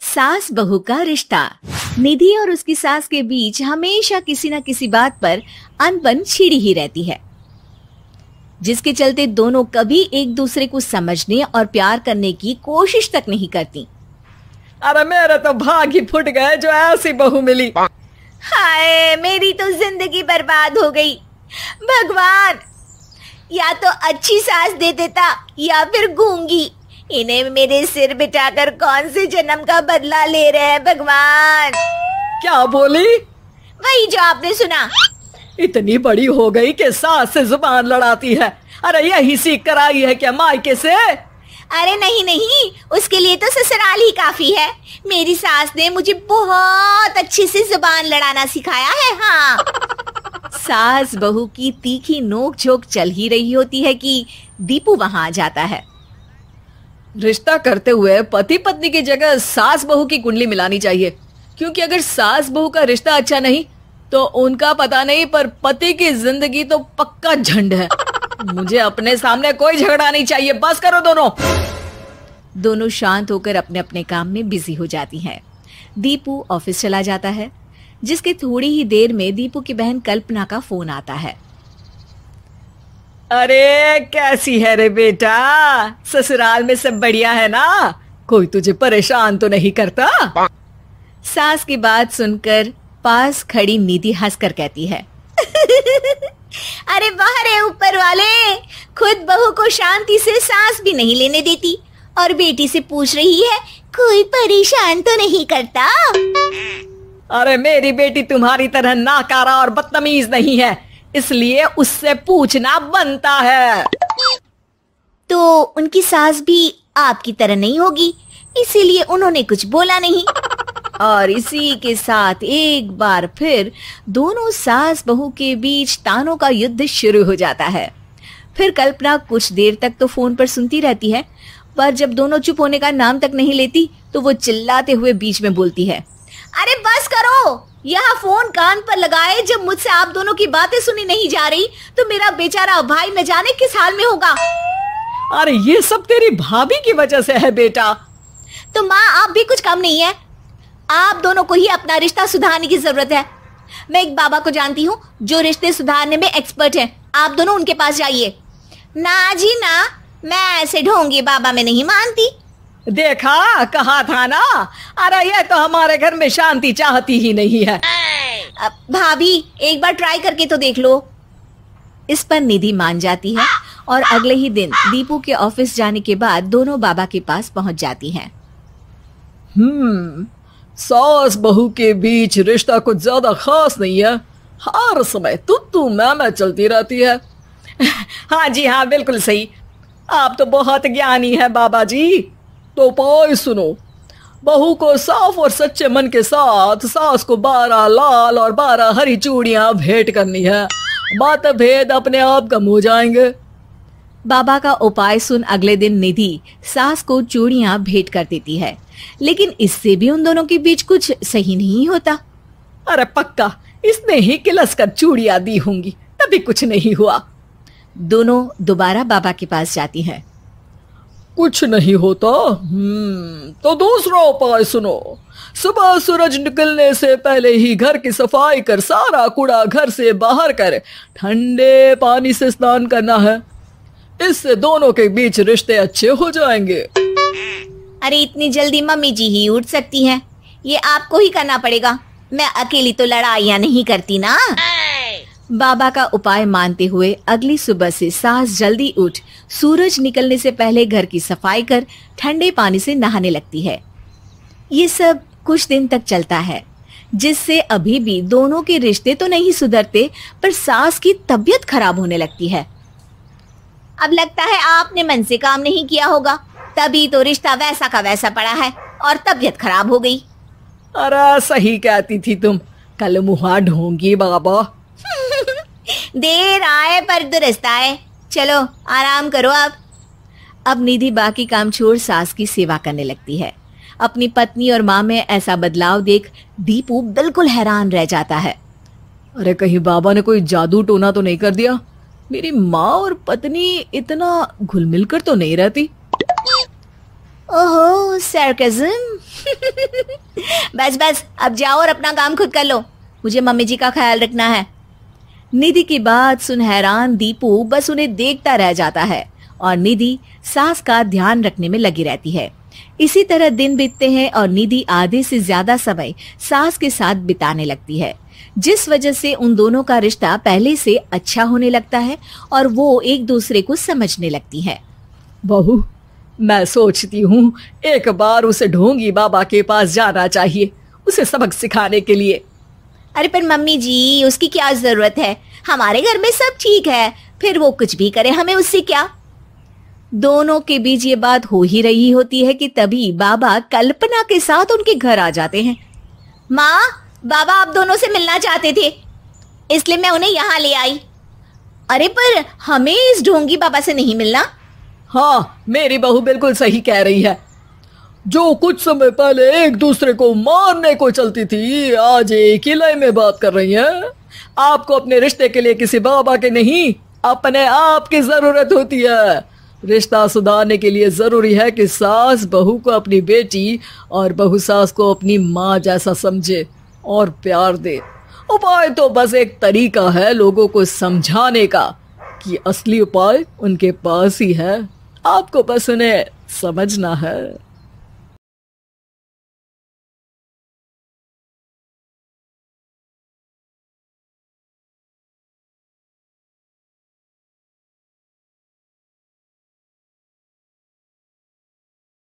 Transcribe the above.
सास बहू का रिश्ता। निधि और उसकी सास के बीच हमेशा किसी न किसी बात पर अनबन छिड़ी ही रहती है, जिसके चलते दोनों कभी एक दूसरे को समझने और प्यार करने की कोशिश तक नहीं करती। अरे मेरे तो भाग ही फुट गए जो ऐसी बहू मिली। हाय, मेरी तो जिंदगी बर्बाद हो गई। भगवान, या तो अच्छी सास दे देता या फिर गूंगी। इन्हें मेरे सिर बिठाकर कौन से जन्म का बदला ले रहे हैं भगवान। क्या बोली? वही जो आपने सुना। इतनी बड़ी हो गई कि सास से जुबान लड़ाती है। अरे यही सीख कर आई है क्या मायके से? अरे नहीं नहीं, उसके लिए तो ससुराल ही काफी है। मेरी सास ने मुझे बहुत अच्छे से जुबान लड़ाना सिखाया है। हाँ। सास बहू की तीखी नोक झोंक चल ही रही होती है कि दीपू वहां आ जाता है। रिश्ता करते हुए पति पत्नी की जगह सास बहू की कुंडली मिलानी चाहिए, क्योंकि अगर सास बहू का रिश्ता अच्छा नहीं तो उनका पता नहीं, पर पति की जिंदगी तो पक्का झंड है। मुझे अपने सामने कोई झगड़ा नहीं चाहिए। बस करो दोनों। दोनों शांत होकर अपने अपने काम में बिजी हो जाती हैं। दीपू ऑफिस चला जाता है, जिसके थोड़ी ही देर में दीपू की बहन कल्पना का फोन आता है। अरे कैसी है रे बेटा? ससुराल में सब बढ़िया है ना? कोई तुझे परेशान तो नहीं करता? सास की बात सुनकर पास खड़ी निधि हंसकर कहती है अरे वाह रे ऊपर वाले, खुद बहू को शांति से सांस भी नहीं लेने देती और बेटी से पूछ रही है कोई परेशान तो नहीं करता। अरे मेरी बेटी तुम्हारी तरह नाकारा और बदतमीज नहीं है, इसलिए उससे पूछना बनता है। तो उनकी सास भी आपकी तरह नहीं होगी, इसीलिए उन्होंने कुछ बोला नहीं। और इसी के साथ एक बार फिर दोनों सास बहू के बीच तानों का युद्ध शुरू हो जाता है। फिर कल्पना कुछ देर तक तो फोन पर सुनती रहती है, पर जब दोनों चुप होने का नाम तक नहीं लेती तो वो चिल्लाते हुए बीच में बोलती है, अरे बस करो, यह फोन कान पर लगाए। जब मुझसे आप दोनों की बातें सुनी नहीं जा रही तो मेरा बेचारा भाई न जाने किस हाल में होगा। अरे ये सब तेरी भाभी की वजह से है बेटा। तो माँ, आप भी कुछ कम नहीं है। आप दोनों को ही अपना रिश्ता सुधारने की जरूरत है। मैं एक बाबा को जानती हूँ जो रिश्ते सुधारने में एक्सपर्ट है। आप दोनों उनके पास जाइए। ना जी ना, मैं ऐसे ढोंगी बाबा में नहीं मानती। देखा, कहा था ना। अरे ये तो हमारे घर में शांति चाहती ही नहीं है। भाभी, एक बार ट्राई करके तो देख लो। इस पर निधि मान जाती है और अगले ही दिन दीपू के ऑफिस जाने के बाद दोनों बाबा के पास पहुंच जाती हैं। सास बहू के बीच रिश्ता कुछ ज्यादा खास नहीं है। हर समय तू मैं चलती रहती है। हाँ जी हाँ, बिल्कुल सही। आप तो बहुत ज्ञानी है बाबा जी। तो पाई सुनो, बहू को साफ और सच्चे मन के साथ सास को 12 लाल और 12 हरी चूड़ियां भेंट करनी है। बात भेद अपने आप कम हो जाएंगे। बाबा का उपाय सुन अगले दिन निधि सास को चूड़ियां भेंट कर देती है, लेकिन इससे भी उन दोनों के बीच कुछ सही नहीं होता। अरे पक्का इसने ही किलस कर चूड़ियां दी होंगी, तभी कुछ नहीं हुआ। दोनों दोबारा बाबा के पास जाती हैं। कुछ नहीं होता। तो दूसरा उपाय सुनो। सुबह सूरज निकलने से पहले ही घर की सफाई कर सारा कूड़ा घर से बाहर कर ठंडे पानी से स्नान करना है। इससे दोनों के बीच रिश्ते अच्छे हो जाएंगे। अरे इतनी जल्दी मम्मी जी ही उठ सकती हैं? ये आपको ही करना पड़ेगा। मैं अकेली तो लड़ाइयाँ नहीं करती ना। बाबा का उपाय मानते हुए अगली सुबह से सास जल्दी उठ सूरज निकलने से पहले घर की सफाई कर ठंडे पानी से नहाने लगती है। ये सब कुछ दिन तक चलता है, जिससे अभी भी दोनों के रिश्ते तो नहीं सुधरते, पर सास की तबीयत खराब होने लगती है। अब लगता है आपने मन से काम नहीं किया होगा, तभी तो रिश्ता वैसा का वैसा पड़ा है और तबीयत खराब हो गई। अरे सही कहती थी तुम, कल मुहा ढोंगी बाबा। देर आए पर दुरुस्त आए। चलो आराम करो। अब निधि बाकी काम छोड़ सास की सेवा करने लगती है। अपनी पत्नी और माँ में ऐसा बदलाव देख दीपू बिल्कुल हैरान रह जाता है। अरे कहीं बाबा ने कोई जादू टोना तो नहीं कर दिया? मेरी माँ और पत्नी इतना घुल मिल कर तो नहीं रहती। ओहो, सरकाज़म। बस बस, अब जाओ और अपना काम खुद कर लो, मुझे मम्मी जी का ख्याल रखना है। निधि की बात सुन हैरान दीपू बस उन्हें देखता रह जाता है और निधि सास का ध्यान रखने में लगी रहती है। इसी तरह दिन बीतते हैं और निधि आधे से ज्यादा समय सास के साथ बिताने लगती है, जिस वजह से उन दोनों का रिश्ता पहले से अच्छा होने लगता है और वो एक दूसरे को समझने लगती है। बहू, मैं सोचती हूँ एक बार उसे ढोंगी बाबा के पास जाना चाहिए, उसे सबक सिखाने के लिए। अरे पर मम्मी जी, उसकी क्या जरूरत है, हमारे घर में सब ठीक है, फिर वो कुछ भी करे, हमें उससे क्या। दोनों के बीच ये बात हो ही रही होती है कि तभी बाबा कल्पना के साथ उनके घर आ जाते हैं। माँ, बाबा आप दोनों से मिलना चाहते थे, इसलिए मैं उन्हें यहाँ ले आई। अरे पर हमें इस ढोंगी बाबा से नहीं मिलना। हाँ, मेरी बहू बिल्कुल सही कह रही है। जो कुछ समय पहले एक दूसरे को मारने को चलती थी, आज एक ही लय में बात कर रही है। आपको अपने रिश्ते के लिए किसी बाबा के नहीं, अपने आप की जरूरत होती है। रिश्ता सुधारने के लिए जरूरी है कि सास बहू को अपनी बेटी और बहू सास को अपनी माँ जैसा समझे और प्यार दे। उपाय तो बस एक तरीका है लोगों को समझाने का कि असली उपाय उनके पास ही है, आपको बस उन्हें समझना है।